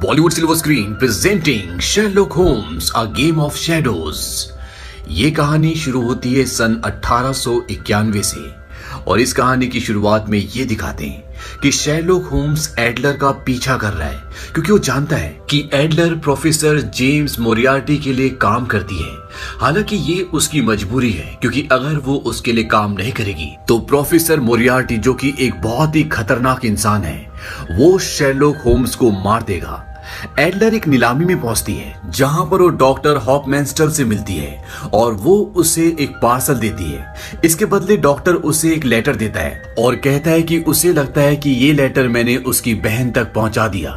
Bollywood silver screen presenting Sherlock Holmes a game of shadows. ये कहानी शुरू होती है सन 1891 से और इस कहानी की शुरुआत में ये दिखाते हैं कि शेरलॉक होम्स एडलर का पीछा कर रहा है क्योंकि वो जानता है कि एडलर प्रोफेसर जेम्स मोरियार्टी के लिए काम करती है। हालांकि ये उसकी मजबूरी है क्योंकि अगर वो उसके लिए काम नहीं करेगी तो प्रोफेसर मोरियार्टी, जो कि एक बहुत ही खतरनाक इंसान है, वो शेरलॉक होम्स को मार देगा। एडलर एक नीलामी में पहुंचती है जहां पर वो डॉक्टर हॉपमेंस्टर से मिलती है और वो उसे एक पार्सल देती है। इसके बदले डॉक्टर उसे एक लेटर देता है और कहता है कि उसे लगता है कि ये लेटर मैंने उसकी बहन तक पहुंचा दिया।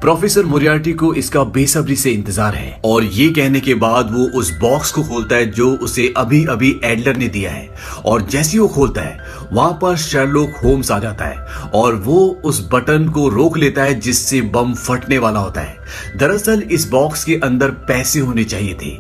प्रोफेसर मोरियार्टी को इसका बेसब्री से इंतजार है और ये कहने के बाद वो उस बॉक्स को खोलता है जो उसे अभी अभी एडलर ने दिया है और जैसे वो खोलता है वहां पर शेरलॉक होम्स आ जाता है और वो उस बटन को रोक लेता है जिससे बम फटने वाला होता है। दरअसल इस बॉक्स के अंदर पैसे होने चाहिए थे,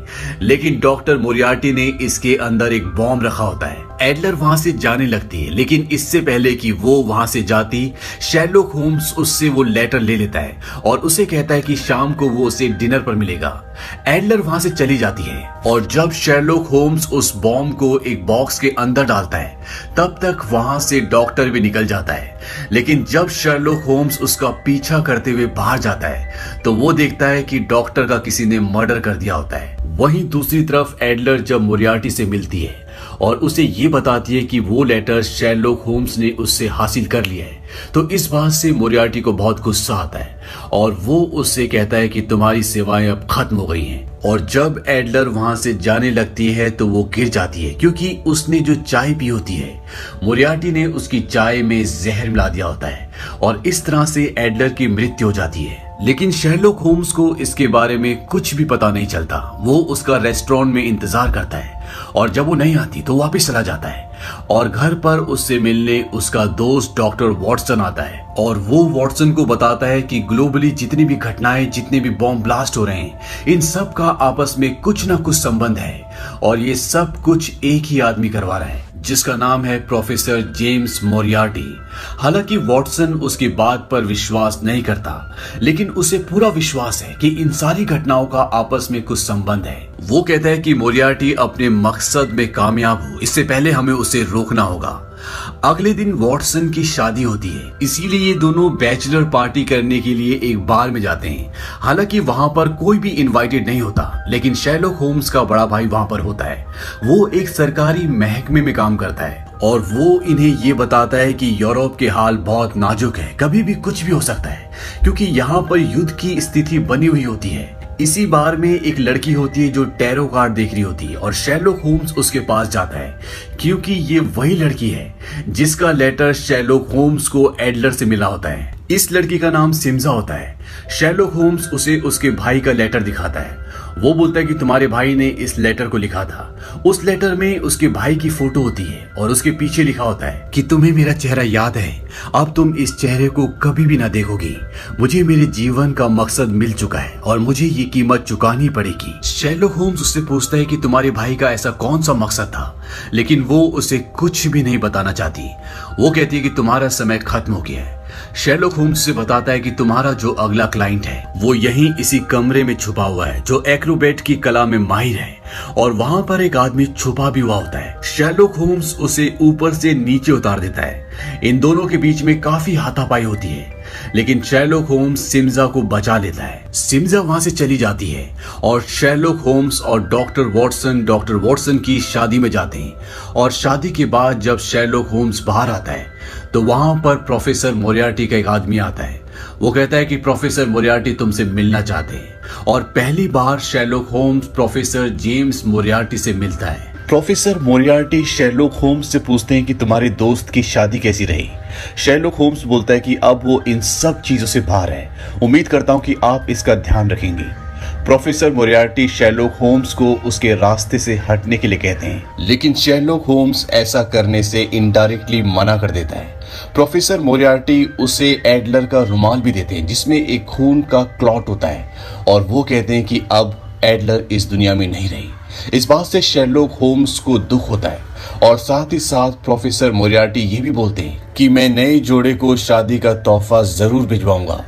लेकिन डॉक्टर मोरियार्टी ने इसके अंदर एक बॉम्ब रखा होता है। एडलर वहां से जाने लगती है, लेकिन इससे पहले कि वो वहां से जाती, शेरलॉक होम्स उससे वो लेटर ले लेता है और उसे कहता है कि शाम को वो उसे डिनर पर मिलेगा। एडलर वहां से चली जाती है और जब शेरलॉक होम्स उस बॉम्ब को एक बॉक्स के अंदर डालता है तब तक वहां से डॉक्टर भी निकल जाता है। लेकिन जब शेरलॉक होम्स उसका पीछा करते हुए बाहर जाता है तो वो देखता है कि डॉक्टर का किसी ने मर्डर कर दिया होता है। वहीं दूसरी तरफ एडलर जब मोरियार्टी से मिलती है और उसे ये बताती है कि वो लेटर शेरलॉक होम्स ने उससे हासिल कर लिया है, तो इस बात से मोरियार्टी को बहुत गुस्सा आता है और वो उससे कहता है कि तुम्हारी सेवाएं अब खत्म हो गई हैं। और जब एडलर वहां से जाने लगती है तो वो गिर जाती है क्योंकि उसने जो चाय पी होती है मोरियार्टी ने उसकी चाय में जहर मिला दिया होता है और इस तरह से एडलर की मृत्यु हो जाती है। लेकिन शेरलॉक होम्स को इसके बारे में कुछ भी पता नहीं चलता। वो उसका रेस्टोरेंट में इंतजार करता है और जब वो नहीं आती तो वापस चला जाता है और घर पर उससे मिलने उसका दोस्त डॉक्टर वॉटसन आता है और वो वॉटसन को बताता है कि ग्लोबली जितनी भी घटनाएं, जितने भी बॉम्ब ब्लास्ट हो रहे हैं, इन सब का आपस में कुछ ना कुछ संबंध है और ये सब कुछ एक ही आदमी करवा रहा है जिसका नाम है प्रोफेसर जेम्स मोरियार्टी। हालांकि वॉटसन उसकी बात पर विश्वास नहीं करता, लेकिन उसे पूरा विश्वास है कि इन सारी घटनाओं का आपस में कुछ संबंध है। वो कहता है कि मोरियार्टी अपने मकसद में कामयाब हो, इससे पहले हमें उसे रोकना होगा। अगले दिन वॉटसन की शादी होती है, इसीलिए ये दोनों बैचलर पार्टी करने के लिए एक बार में जाते हैं। हालांकि वहां पर कोई भी इनवाइटेड नहीं होता, लेकिन शेरलॉक होम्स का बड़ा भाई वहां पर होता है। वो एक सरकारी महकमे में काम करता है और वो इन्हें ये बताता है कि यूरोप के हाल बहुत नाजुक है, कभी भी कुछ भी हो सकता है क्योंकि यहाँ पर युद्ध की स्थिति बनी हुई होती है। इसी बार में एक लड़की होती है जो टैरो कार्ड देख रही होती है और शेरलॉक होम्स उसके पास जाता है क्योंकि ये वही लड़की है जिसका लेटर शेरलॉक होम्स को एडलर से मिला होता है। इस लड़की का नाम सिम्जा होता है। शेरलॉक होम्स उसे उसके भाई का लेटर दिखाता है। वो बोलता है कि तुम्हारे भाई ने इस लेटर को लिखा था। उस लेटर में उसके भाई की फोटो होती है और उसके पीछे लिखा होता है कि तुम्हें मेरा चेहरा याद है, अब तुम इस चेहरे को कभी भी ना देखोगी। मुझे मेरे जीवन का मकसद मिल चुका है और मुझे ये कीमत चुकानी पड़ेगी। शेरलॉक होम्स उससे पूछता है कि तुम्हारे भाई का ऐसा कौन सा मकसद था, लेकिन वो उसे कुछ भी नहीं बताना चाहती। वो कहती है कि तुम्हारा समय खत्म हो गया है। शेरलॉक होम्स से बताता है कि तुम्हारा जो अगला क्लाइंट है वो यहीं इसी कमरे में छुपा हुआ है जो एक्रोबैट की कला में माहिर है और वहां पर एक आदमी छुपा भी हुआ होता है। शेरलॉक होम्स उसे ऊपर से नीचे उतार देता है। इन दोनों के बीच में काफी हाथापाई होती है, लेकिन शेरलॉक होम्स सिम्जा को बचा लेता है। सिम्जा वहां से चली जाती है और शेरलॉक होम्स और डॉक्टर वॉटसन की शादी में जाते हैं और शादी के बाद जब शेरलॉक होम्स बाहर आता है तो वहां पर प्रोफेसर मोरियार्टी का एक आदमी आता है। वो कहता है कि प्रोफेसर मोरियार्टी तुमसे मिलना चाहते हैं और पहली बार Sherlock Holmes professor James Moriarty से मिलता है। प्रोफेसर मोरियार्टी शेरलॉक होम्स से पूछते हैं कि तुम्हारे दोस्त की शादी कैसी रही। शेरलॉक होम्स बोलता है कि अब वो इन सब चीजों से बाहर है, उम्मीद करता हूं कि आप इसका ध्यान रखेंगे। प्रोफेसर मोरियार्टी शेरलॉक होम्स को उसके रास्ते से हटने के लिए कहते हैं, लेकिन शेरलॉक होम्स ऐसा करने से इनडायरेक्टली मना कर देता है। प्रोफेसर मोरियार्टी उसे एडलर का रुमाल भी देते हैं जिसमें एक खून का क्लॉट होता है और वो कहते हैं कि अब एडलर इस दुनिया में नहीं रही। इस बात से शेरलॉक होम्स को दुख होता है और साथ ही साथ प्रोफेसर मोरियार्टी ये भी बोलते हैं कि मैं नए जोड़े को शादी का तोहफा जरूर भिजवाऊंगा।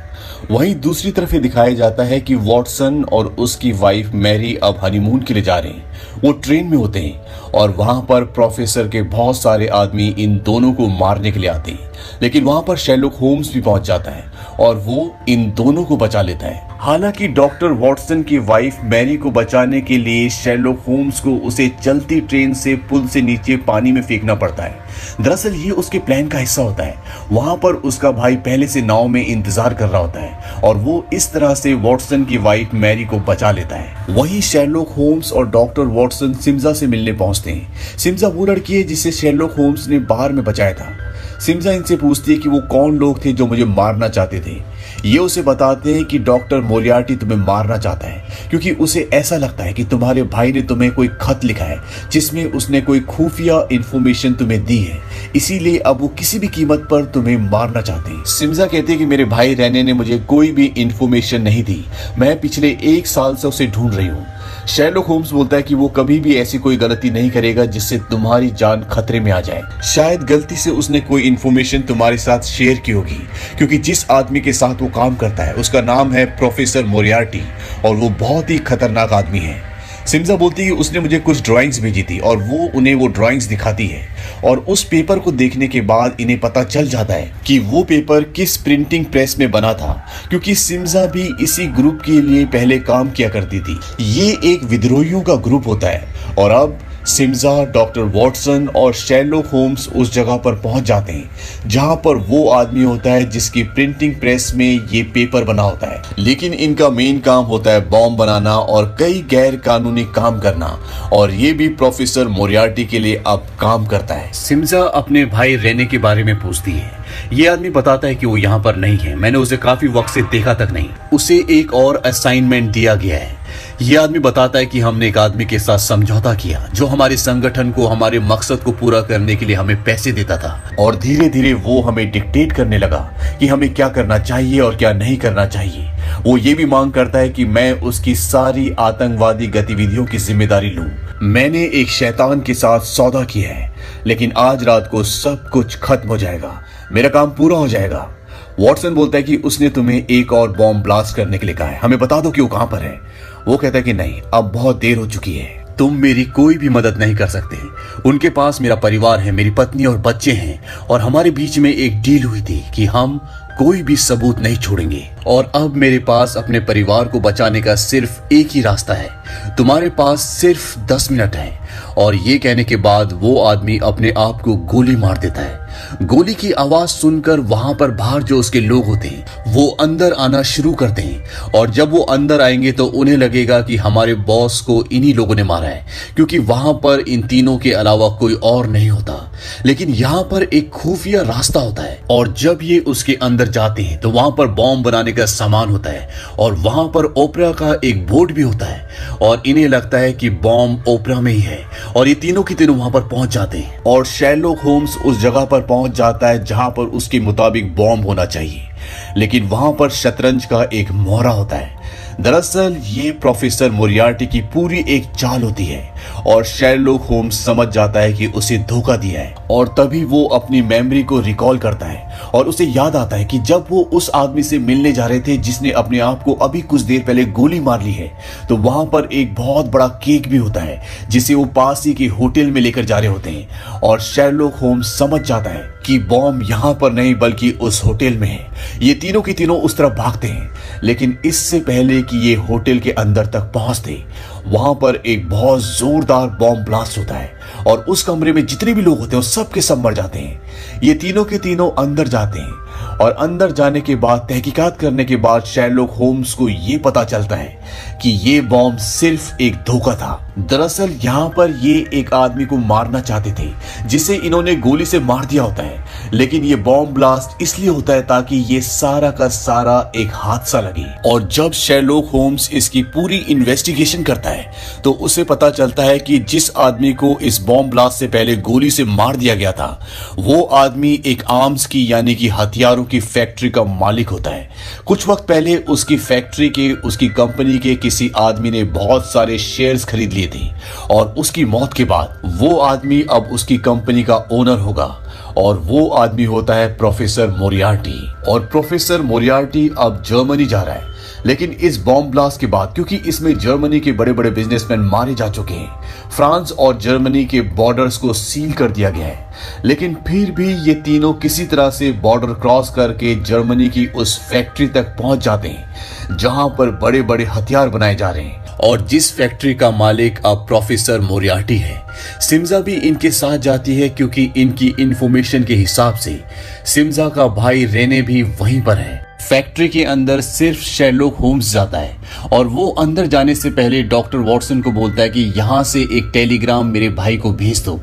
वहीं दूसरी तरफ ये दिखाया जाता है कि वॉटसन और उसकी वाइफ मैरी अब हनीमून के लिए जा रहे हैं। वो ट्रेन में होते हैं और वहां पर प्रोफेसर के बहुत सारे आदमी इन दोनों को मारने के लिए आते हैं, लेकिन वहां पर शेरलॉक होम्स भी पहुंच जाता है और वो इन दोनों को बचा लेता है। हालांकि डॉक्टर वॉटसन की वाइफ मैरी को बचाने के लिए शेरलॉक होम्स को उसे चलती ट्रेन से पुल से नीचे पानी में फेंकना पड़ता है। दरअसल ये उसके प्लान का हिस्सा होता है। वहां पर उसका भाई पहले से नाव में इंतजार कर रहा होता है और वो इस तरह से वॉटसन की वाइफ मैरी को बचा लेता है। वहीं शेरलॉक होम्स और डॉक्टर वॉटसन सिम्जा से मिलने पहुंचते हैं। सिम्जा वो लड़की है जिसे शेरलॉक होम्स ने बाहर में बचाया था। सिम्जा इनसे पूछती है कि वो कौन लोग थे जो मुझे मारना चाहते थे। ये उसे बताते हैं कि डॉक्टर मोरियार्टी तुम्हें मारना चाहता है क्योंकि उसे ऐसा लगता है कि तुम्हारे भाई ने तुम्हें कोई खत लिखा है जिसमें उसने कोई खुफिया इंफॉर्मेशन तुम्हें दी है, इसीलिए अब वो किसी भी कीमत पर तुम्हें मारना चाहते हैं। सिम्जा कहते हैं कि मेरे भाई रेने ने मुझे कोई भी इंफॉर्मेशन नहीं दी, मैं पिछले 1 साल से उसे ढूंढ रही हूँ। शेरलॉक होम्स बोलता है कि वो कभी भी ऐसी कोई गलती नहीं करेगा जिससे तुम्हारी जान खतरे में आ जाए। शायद गलती से उसने कोई इंफॉर्मेशन तुम्हारे साथ शेयर की होगी क्योंकि जिस आदमी के साथ वो काम करता है उसका नाम है प्रोफेसर मोरियार्टी और वो बहुत ही खतरनाक आदमी है। सिम्जा बोलती है कि उसने मुझे कुछ ड्राइंग्स भेजी थी और वो उन्हें वो ड्राइंग्स दिखाती है और उस पेपर को देखने के बाद इन्हें पता चल जाता है कि वो पेपर किस प्रिंटिंग प्रेस में बना था क्योंकि सिम्जा भी इसी ग्रुप के लिए पहले काम किया करती थी। ये एक विद्रोहियों का ग्रुप होता है और अब सिम्जा, डॉक्टर वॉटसन और शेरलॉक होम्स उस जगह पर पहुंच जाते हैं जहां पर वो आदमी होता है जिसकी प्रिंटिंग प्रेस में ये पेपर बना होता है। लेकिन इनका मेन काम होता है बॉम्ब बनाना और कई गैर कानूनी काम करना और ये भी प्रोफेसर मोरियार्टी के लिए अब काम करता है। सिम्जा अपने भाई रेने के बारे में पूछती है। ये आदमी बताता है कि वो यहाँ पर नहीं है, मैंने उसे काफी वक्त से देखा तक नहीं। उसे एक और असाइनमेंट दिया गया है। ये आदमी बताता है कि हमने एक आदमी के साथ समझौता किया जो हमारे संगठन को हमारे मकसद को पूरा करने के लिए हमें पैसे देता था और धीरे धीरे वो हमें डिक्टेट करने लगा कि हमें क्या करना चाहिए और क्या नहीं करना चाहिए। वो ये भी मांग करता है कि मैं उसकी सारी आतंकवादी गतिविधियों की जिम्मेदारी लूं। मैंने एक शैतान के साथ सौदा किया है लेकिन आज रात को सब कुछ खत्म हो जाएगा, मेरा काम पूरा हो जाएगा। वॉटसन बोलता है कि उसने तुम्हें एक और बॉम्ब ब्लास्ट करने के लिए कहा है, हमें बता दो कि वो कहां पर है। वो कहता है कि नहीं, अब बहुत देर हो चुकी है, तुम मेरी कोई भी मदद नहीं कर सकते। उनके पास मेरा परिवार है, मेरी पत्नी और बच्चे हैं और हमारे बीच में एक डील हुई थी कि हम कोई भी सबूत नहीं छोड़ेंगे और अब मेरे पास अपने परिवार को बचाने का सिर्फ एक ही रास्ता है, तुम्हारे पास सिर्फ 10 मिनट है। और ये कहने के बाद वो आदमी अपने आप को गोली मार देता है। गोली की आवाज सुनकर वहां पर बाहर जो उसके लोग होते हैं वो अंदर आना शुरू करते हैं और जब वो अंदर आएंगे तो उन्हें लगेगा कि हमारे बॉस को इन्हीं लोगों ने मारा है क्योंकि वहां पर इन तीनों के अलावा कोई और नहीं होता। लेकिन यहाँ पर एक खुफिया रास्ता होता है और जब ये उसके अंदर जाते हैं तो वहां पर बॉम्ब बनाने का सामान होता है और वहां पर ओपरा का एक बोर्ड भी होता है और इन्हें लगता है कि बॉम्ब ओपरा में ही है और ये तीनों की तीनों वहां पर पहुंच जाते हैं और शेरलॉक होम्स उस जगह पर पहुंच जाता है जहां पर उसके मुताबिक बॉम्ब होना चाहिए, लेकिन वहां पर शतरंज का एक मोहरा होता है। दरअसल ये प्रोफेसर मोरियार्टी की पूरी एक चाल होती है और शेरलॉक होम्स समझ जाता है कि उसे धोखा दिया है और तभी वो अपनी मेमोरी को रिकॉल करता है और उसे याद आता है कि जब वो उस आदमी से मिलने जा रहे थे जिसने अपने आप को अभी कुछ देर पहले गोली मार ली है तो वहां पर एक बहुत बड़ा केक भी होता है जिसे वो पास ही के होटल में लेकर जा रहे होते हैं और शेरलॉक होम्स समझ जाता है कि बॉम्ब यहां पर नहीं बल्कि उस होटल में है। ये तीनों की तीनों उस तरफ भागते हैं लेकिन इससे पहले कि ये होटल के अंदर तक पहुंचते वहां पर एक बहुत जोरदार बॉम्ब ब्लास्ट होता है और उस कमरे में जितने भी लोग होते हैं सब के सब मर जाते हैं। ये तीनों के तीनों अंदर जाते हैं और अंदर जाने के बाद तहकीकात करने के बाद शेरलॉक होम्स को ये पता चलता है कि ये बॉम्ब सिर्फ एक धोखा था। दरअसल यहाँ पर ये एक आदमी को मारना चाहते थे जिसे इन्होंने गोली से मार दिया होता है, लेकिन ये बॉम्ब ब्लास्ट इसलिए होता है ताकि ये सारा का सारा एक हादसा लगे। और जब शेरलॉक होम्स इसकी पूरी इन्वेस्टिगेशन करता है तो उसे पता चलता है कि जिस आदमी को इस बॉम्ब ब्लास्ट से पहले गोली से मार दिया गया था वो आदमी एक आर्म्स की यानी कि हथियारों की फैक्ट्री का मालिक होता है। कुछ वक्त पहले उसकी फैक्ट्री के उसकी कंपनी के किसी आदमी ने बहुत सारे शेयर्स खरीद लिए थे और उसकी मौत के बाद वो आदमी अब उसकी कंपनी का ओनर होगा और वो आदमी होता है प्रोफेसर मोरियार्टी। और प्रोफेसर मोरियार्टी अब जर्मनी जा रहा है, लेकिन इस बॉम्ब ब्लास्ट के बाद, क्योंकि इसमें जर्मनी के बड़े बड़े बिजनेसमैन मारे जा चुके हैं, फ्रांस और जर्मनी के बॉर्डर्स को सील कर दिया गया है, लेकिन फिर भी ये तीनों किसी तरह से बॉर्डर क्रॉस करके जर्मनी की उस फैक्ट्री तक पहुंच जाते हैं जहां पर बड़े बड़े हथियार बनाए जा रहे हैं। और जिस फैक्ट्री का मालिक अब प्रोफेसर मोरियार्टी है, सिम्जा भी इनके साथ जाती है, क्योंकि इनकी इंफॉर्मेशन के हिसाब से सिम्जा का भाई रेने भी वहीं पर है। फैक्ट्री के अंदर सिर्फ शेरलॉक होम्स जाता है और वो अंदर जाने से पहले डॉक्टर वॉटसन को बोलता है कि यहाँ से एक टेलीग्राम मेरे भाई को भेज दो।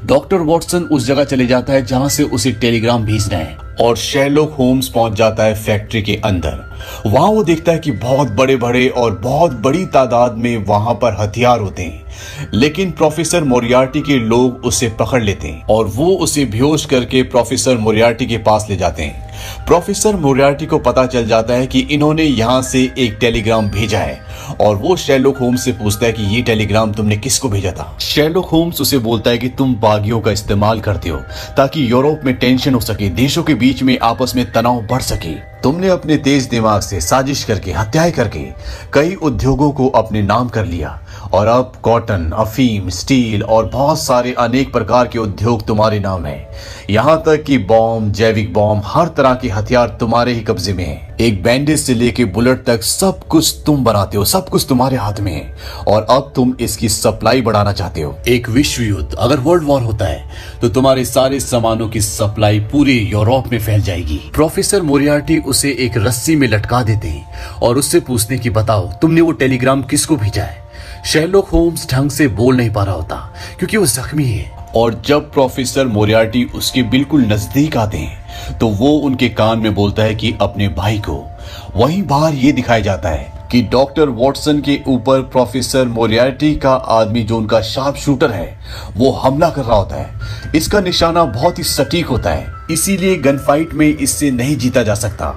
डॉक्टर वॉटसन उस जगह चले जाता है जहां से उसे टेलीग्राम भेजना है और शेरलॉक होम्स पहुंच जाता है फैक्ट्री के अंदर। वहां वो देखता है कि बहुत बड़े बड़े और बहुत बड़ी तादाद में वहां पर हथियार होते हैं, लेकिन प्रोफेसर मोरियार्टी के लोग उसे पकड़ लेते हैं और वो उसे बेहोश करके प्रोफेसर मोरियार्टी के पास ले जाते हैं। प्रोफेसर मोरियार्टी को पता चल जाता है कि इन्होंने यहाँ से एक टेलीग्राम भेजा है और वो शेरलॉक होम्स से पूछता है कि ये टेलीग्राम तुमने किसको भेजा था। शेरलॉक होम्स उसे बोलता है कि तुम बागियों का इस्तेमाल करते हो ताकि यूरोप में टेंशन हो सके, देशों के बीच में आपस में तनाव बढ़ सके। तुमने अपने तेज दिमाग से साजिश करके, हत्याएं करके कई उद्योगों को अपने नाम कर लिया और अब कॉटन, अफीम, स्टील और बहुत सारे अनेक प्रकार के उद्योग तुम्हारे नाम है। यहाँ तक कि बॉम्ब, जैविक बॉम्ब, हर तरह के हथियार तुम्हारे ही कब्जे में है। एक बैंडेज से लेके बुलेट तक सब कुछ तुम बनाते हो, सब कुछ तुम्हारे हाथ में है और अब तुम इसकी सप्लाई बढ़ाना चाहते हो। एक विश्व युद्ध, अगर वर्ल्ड वॉर होता है तो तुम्हारे सारे सामानों की सप्लाई पूरे यूरोप में फैल जाएगी। प्रोफेसर मोरियार्टी उसे एक रस्सी में लटका देते हैं और उससे पूछते कि बताओ तुमने वो टेलीग्राम किसको भेजा है। शेरलॉक होम्स ढंग से बोल नहीं पा रहा होता क्योंकि वो जख्मी है और जब प्रोफेसर मोरियार्टी उसके बिल्कुल नजदीक आते हैं तो वो उनके कान में बोलता है कि अपने भाई को। वहीं बाहर ये दिखाया जाता है कि डॉक्टर वॉटसन के ऊपर प्रोफेसर मोरियार्टी का आदमी, जो उनका शार्प शूटर है, वो हमला कर रहा होता है। इसका निशाना बहुत ही सटीक होता है, इसीलिए गन फाइट में इससे नहीं जीता जा सकता।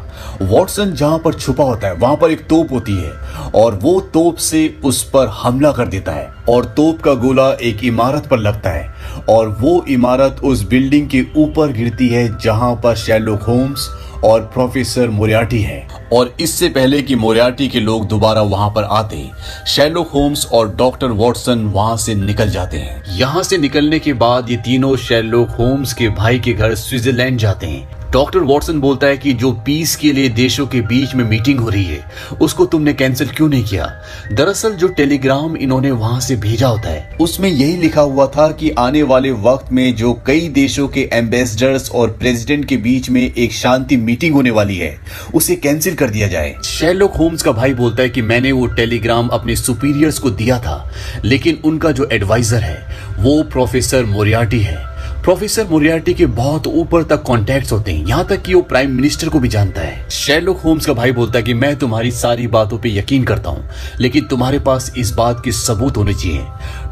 वॉटसन जहां पर छुपा होता है वहां पर एक तोप होती है और वो तोप से उस पर हमला कर देता है और तोप का गोला एक इमारत पर लगता है और वो इमारत उस बिल्डिंग के ऊपर गिरती है जहां पर शेरलॉक होम्स और प्रोफेसर मोरियार्टी है। और इससे पहले कि मोरियार्टी के लोग दोबारा वहां पर आते, शेरलॉक होम्स और डॉक्टर वॉटसन वहां से निकल जाते हैं। यहां से निकलने के बाद ये तीनों शेरलॉक होम्स के भाई के घर स्विट्जरलैंड जाते हैं। डॉक्टर वॉटसन बोलता है कि जो पीस के लिए देशों के बीच में मीटिंग हो रही है उसको तुमने कैंसिल क्यों नहीं किया। दरअसल जो टेलीग्राम इन्होंने वहां से भेजा होता है उसमें यही लिखा हुआ था कि आने वाले वक्त में जो कई देशों के एम्बेसडर्स और प्रेसिडेंट के बीच में एक शांति मीटिंग होने वाली है उसे कैंसिल कर दिया जाए। शेरलॉक होम्स का भाई बोलता है कि मैंने वो टेलीग्राम अपने सुपीरियर्स को दिया था, लेकिन उनका जो एडवाइजर है वो प्रोफेसर मोरियार्टी है। प्रोफेसर मोरियार्टी के बहुत ऊपर तक कॉन्टैक्ट्स होते हैं, यहाँ तक कि वो प्राइम मिनिस्टर को भी जानता है। शेरलॉक होम्स का भाई बोलता है कि मैं तुम्हारी सारी बातों पे यकीन करता हूँ, लेकिन तुम्हारे पास इस बात के सबूत होने चाहिए।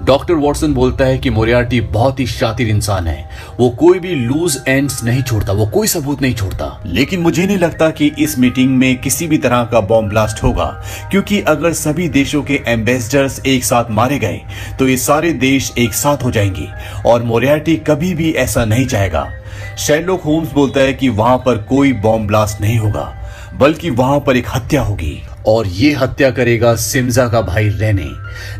डॉक्टर वॉटसन बोलता है कि मोरियार्टी बहुत ही शातिर इंसान है, वो कोई भी लूज एंड्स नहीं छोड़ता, वो कोई सबूत नहीं छोड़ता। लेकिन मुझे नहीं लगता कि इस मीटिंग में किसी भी तरह का बॉम्ब ब्लास्ट होगा, क्योंकि अगर सभी देशों के एम्बेसडर्स एक साथ मारे गए तो ये सारे देश एक साथ हो जाएंगे और मोरियार्टी कभी भी ऐसा नहीं चाहेगा। शेरलॉक होम्स बोलता है कि वहां पर कोई बॉम्ब ब्लास्ट नहीं होगा, बल्कि वहां पर एक हत्या होगी और ये हत्या करेगा सिम्जा का भाई रेने।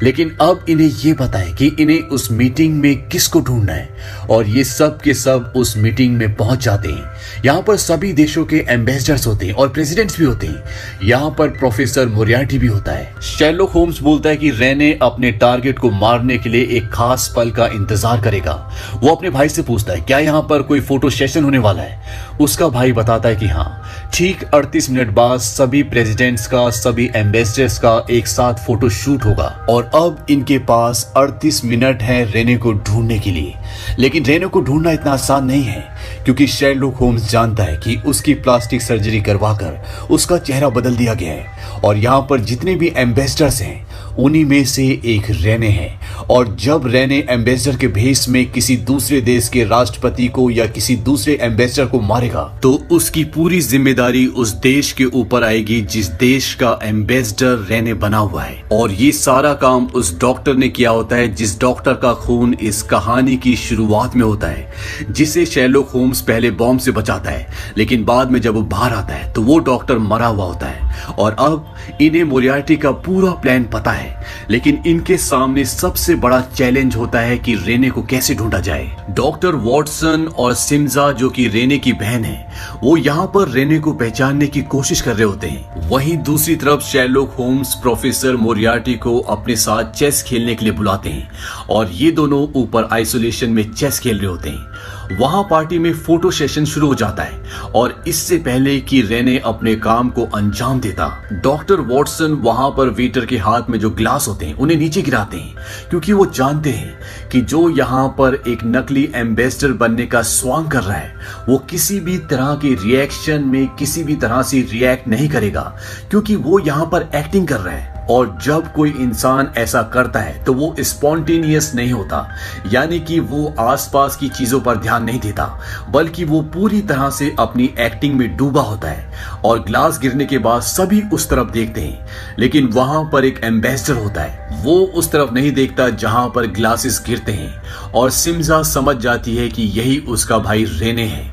लेकिन अब इन्हें ये पता है कि इन्हें उस मीटिंग में किसको ढूंढना है और ये सब के सब उस मीटिंग में पहुंच जाते हैं। यहाँ पर सभी देशों के एम्बेसडर्स होते हैं और प्रेसिडेंट्स भी होते हैं। यहाँ पर प्रोफेसर मोरियार्टी भी होता है। शेरलॉक होम्स बोलता है कि रेने अपने टारगेट को मारने के लिए एक खास पल का इंतजार करेगा। वो अपने भाई से पूछता है क्या यहाँ पर कोई फोटो सेशन होने वाला है। उसका भाई बताता है कि हाँ, ठीक 38 मिनट बाद सभी प्रेसिडेंट्स का, सभी एम्बेसडर्स का एक साथ फोटो शूट होगा और अब इनके पास 38 मिनट है रेने को ढूंढने के लिए। लेकिन रेने को ढूंढना इतना आसान नहीं है, क्योंकि शेरलॉक होम्स जानता है कि उसकी प्लास्टिक सर्जरी करवाकर उसका चेहरा बदल दिया गया है और यहाँ पर जितने भी एम्बेसडर्स हैं उन्हीं में से एक रेने है। और जब रेने एम्बेसडर के भेष में किसी दूसरे देश के राष्ट्रपति को या किसी दूसरे एम्बेसडर को मारेगा तो उसकी पूरी जिम्मेदारी उस देश के ऊपर आएगी जिस देश का एम्बेसडर रेने बना हुआ है। और ये सारा काम उस डॉक्टर ने किया होता है जिस डॉक्टर का खून इस कहानी की शुरुआत में होता है, जिसे शेरलॉक होम्स पहले बॉम्ब से बचाता है, लेकिन बाद में जब वो बाहर आता है तो वो डॉक्टर मरा हुआ होता है। और अब इन्हें मोरियार्टी का पूरा प्लान पता है, लेकिन इनके सामने सबसे बड़ा चैलेंज होता है कि रेने को कैसे ढूंढा जाए। डॉक्टर वॉटसन और सिम्जा जो कि रेने की बहन है, वो यहाँ पर रेने को पहचानने की कोशिश कर रहे होते हैं। वहीं दूसरी तरफ शेरलॉक होम्स प्रोफेसर मोरियार्टी को अपने साथ चेस खेलने के लिए बुलाते हैं और ये दोनों ऊपर आइसोलेशन में चेस खेल रहे होते हैं। वहां पार्टी में फोटो सेशन शुरू हो जाता है और इससे पहले कि रेने अपने काम को अंजाम देता, डॉक्टर वॉटसन वहां पर वेटर के हाथ में जो ग्लास होते हैं उन्हें नीचे गिराते हैं, क्योंकि वो जानते हैं कि जो यहाँ पर एक नकली एम्बेसडर बनने का स्वांग कर रहा है वो किसी भी तरह के रिएक्शन में किसी भी तरह से रिएक्ट नहीं करेगा, क्योंकि वो यहाँ पर एक्टिंग कर रहा है। और जब कोई इंसान ऐसा करता है तो वो स्पॉन्टेनियस नहीं होता, यानी कि वो आसपास की चीजों पर ध्यान नहीं देता, बल्कि वो पूरी तरह से अपनी एक्टिंग में डूबा होता है। और ग्लास गिरने के बाद सभी उस तरफ देखते हैं, लेकिन वहां पर एक एम्बेसडर होता है, वो उस तरफ नहीं देखता जहां पर ग्लासेस गिरते हैं। और सिम्जा समझ जाती है कि यही उसका भाई रेने है।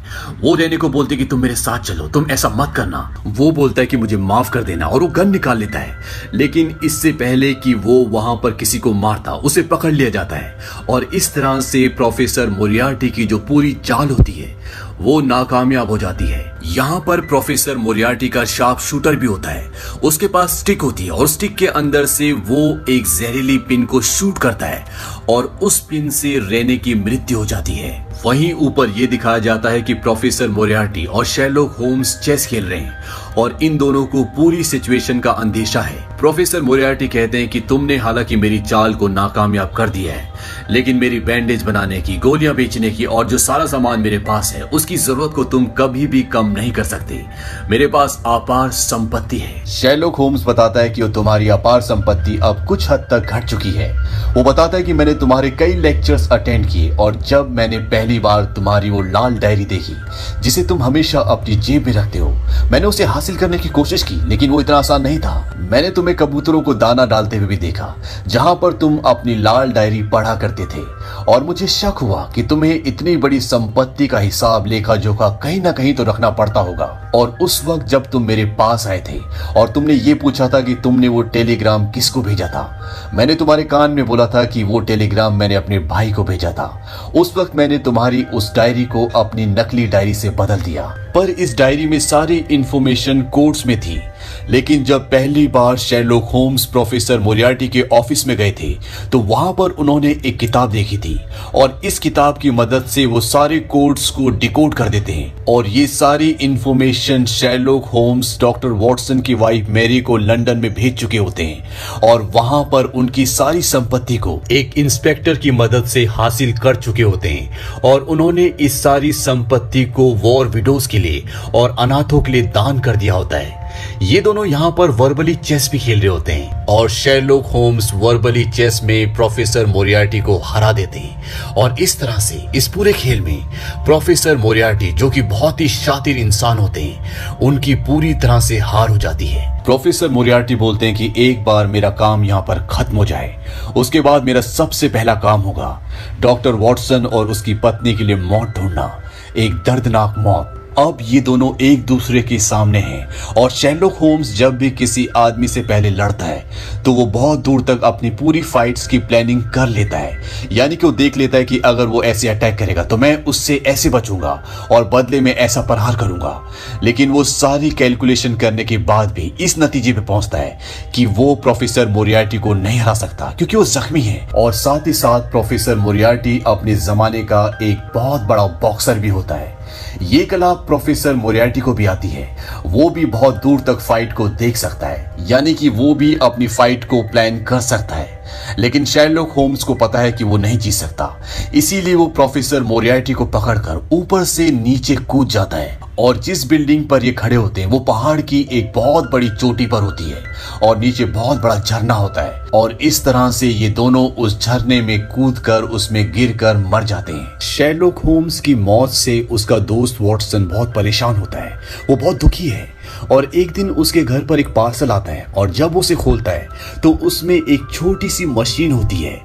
वो रेने को बोलते कि तुम मेरे साथ चलो, तुम ऐसा मत करना। वो बोलता है कि मुझे माफ कर देना और वो गन निकाल लेता है, लेकिन इससे पहले कि वो वहां पर किसी को मारता उसे पकड़ लिया जाता है। और इस तरह से प्रोफेसर मोरियार्टी की जो पूरी चाल होती है वो नाकामयाब हो जाती है। यहाँ पर प्रोफेसर मोरियार्टी का शार्प शूटर भी होता है, उसके पास स्टिक होती है और स्टिक के अंदर से वो एक जहरीली पिन को शूट करता है और उस पिन से रेने की मृत्यु हो जाती है। वहीं ऊपर ये दिखाया जाता है कि प्रोफेसर मोरियार्टी और शेरलॉक होम्स चेस खेल रहे हैं और इन दोनों को पूरी सिचुएशन का अंदेशा है। प्रोफेसर मोरियार्टी कहते हैं कि तुमने हालांकि मेरी चाल को नाकामयाब कर दिया है, लेकिन मेरी बैंडेज बनाने की, गोलियां बेचने की और जो सारा सामान मेरे पास है उसकी जरूरत को तुम कभी भी कम नहीं कर सकते। मेरे पास अपार संपत्ति है। शेरलॉक होम्स बताता है कि वो तुम्हारी अपार संपत्ति अब कुछ हद तक घट चुकी है। वो बताता है कि मैंने तुम्हारे कई लेक्चर्स अटेंड किए और जब मैंने पहली बार तुम्हारी वो लाल डायरी देखी जिसे तुम हमेशा अपनी जेब में रखते हो, मैंने उसे हासिल करने की कोशिश की, लेकिन वो इतना आसान नहीं था। मैंने तुम्हें कबूतरों को दाना डालते हुए भी देखा जहां पर तुम अपनी लाल डायरी पढ़ा करते थे, और मुझे शक हुआ कि तुम्हें इतनी बड़ी संपत्ति का हिसाब लेखा जोखा कहीं ना कहीं तो रखना पड़ता होगा। और उस वक्त जब तुम मेरे पास आए थे और तुमने ये पूछा था कि तुमने वो टेलीग्राम किसको भेजा था, मैंने तुम्हारे कान में बोला था कि वो टेलीग्राम मैंने अपने भाई को भेजा था। उस वक्त मैंने तुम्हारी उस डायरी को अपनी नकली डायरी से बदल दिया, पर इस डायरी में सारी इंफॉर्मेशन कोड्स में थी। लेकिन जब पहली बार शेरलॉक होम्स प्रोफेसर मोरियार्टी के ऑफिस में गए थे तो वहां पर उन्होंने एक किताब देखी थी और इस किताब की मदद से वो सारे कोड्स को डिकोड कर देते हैं। और ये सारी information Sherlock Holmes doctor Watson की वाइफ मैरी को लंदन में भेज चुके होते हैं और वहां पर उनकी सारी संपत्ति को एक इंस्पेक्टर की मदद से हासिल कर चुके होते हैं। और उन्होंने इस सारी संपत्ति को वॉर विडोज के लिए और अनाथों के लिए दान कर दिया होता है। ये दोनों यहाँ पर वर्बली चेस भी खेल रहे होते हैं और शेरलॉक होम्स वर्बली चेस में प्रोफेसर मोरियार्टी को हरा देते हैं। और इस तरह से इस पूरे खेल में प्रोफेसर मोरियार्टी, जो कि बहुत ही शातिर इंसान होते हैं, उनकी पूरी तरह से हार हो जाती है। प्रोफेसर मोरियार्टी बोलते हैं कि एक बार मेरा काम यहाँ पर खत्म हो जाए, उसके बाद मेरा सबसे पहला काम होगा डॉक्टर वॉटसन और उसकी पत्नी के लिए मौत ढूंढना, एक दर्दनाक मौत। अब ये दोनों एक दूसरे के सामने हैं और शेरलॉक होम्स जब भी किसी आदमी से पहले लड़ता है तो वो बहुत दूर तक अपनी पूरी फाइट्स की प्लानिंग कर लेता है। यानी कि वो देख लेता है कि अगर वो ऐसे अटैक करेगा तो मैं उससे ऐसे बचूंगा और बदले में ऐसा प्रहार करूंगा। लेकिन वो सारी कैलकुलेशन करने के बाद भी इस नतीजे पे पहुंचता है कि वो प्रोफेसर मोरियार्टी को नहीं हरा सकता क्योंकि वो जख्मी है। और साथ ही साथ प्रोफेसर मोरियार्टी अपने जमाने का एक बहुत बड़ा बॉक्सर भी होता है। ये कला प्रोफेसर मोरियार्टी को भी आती है, वो भी बहुत दूर तक फाइट को देख सकता है, यानी कि वो भी अपनी फाइट को प्लान कर सकता है। लेकिन शेरलॉक होम्स को पता है कि वो नहीं जीत सकता, इसीलिए वो प्रोफेसर मोरियार्टी को पकड़कर ऊपर से नीचे कूद जाता है और जिस बिल्डिंग पर ये खड़े होते हैं वो पहाड़ की एक बहुत बड़ी चोटी पर होती है और नीचे बहुत बड़ा झरना होता है और इस तरह से ये दोनों उस झरने में कूदकर उसमें गिरकर मर जाते हैं। शेरलॉक होम्स की मौत से उसका दोस्त वॉटसन बहुत परेशान होता है, वो बहुत दुखी है और एक दिन उसके घर पर एक पार्सल आता है और जब उसे खोलता है तो उसमें एक छोटी सी मशीन होती है।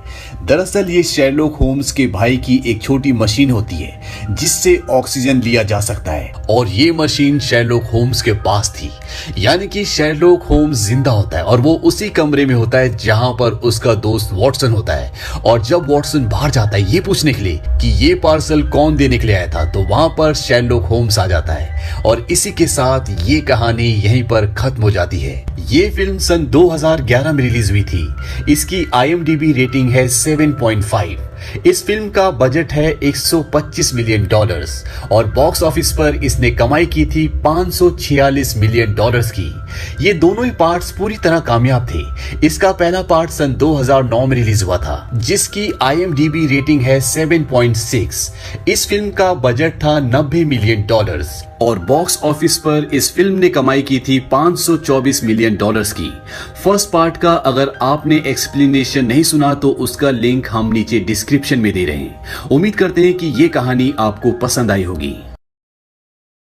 दरअसल ये शेरलॉक होम्स के भाई की एक छोटी मशीन होती है जिससे ऑक्सीजन लिया जा सकता है और ये मशीन शेरलॉक होम्स के पास थी, यानी कि शेरलॉक होम्स जिंदा होता है और वो उसी कमरे में होता है जहां पर उसका दोस्त वॉटसन होता है। और जब वॉटसन बाहर जाता है ये पूछने के लिए कि ये पार्सल कौन देने के लिए आया था, तो वहां पर शेरलॉक होम्स आ जाता है और इसी के साथ ये कहानी यहीं पर खत्म हो जाती है। ये फिल्म सन 2011 में रिलीज हुई थी। इसकी IMDb रेटिंग है 7.5। इस फिल्म का बजट है $125 मिलियन और बॉक्स ऑफिस पर इसने कमाई की थी $546 मिलियन की। ये दोनों ही पार्ट्स पूरी तरह कामयाब थे। इसका पहला पार्ट सन 2009 में रिलीज हुआ था जिसकी IMDb रेटिंग है 7.6। इस फिल्म का बजट था $90 मिलियन और बॉक्स ऑफिस पर इस फिल्म ने कमाई की थी $524 मिलियन की। फर्स्ट पार्ट का अगर आपने एक्सप्लेनेशन नहीं सुना तो उसका लिंक हम नीचे डिस्क्रिप्शन में दे रहे हैं। उम्मीद करते हैं कि ये कहानी आपको पसंद आई होगी।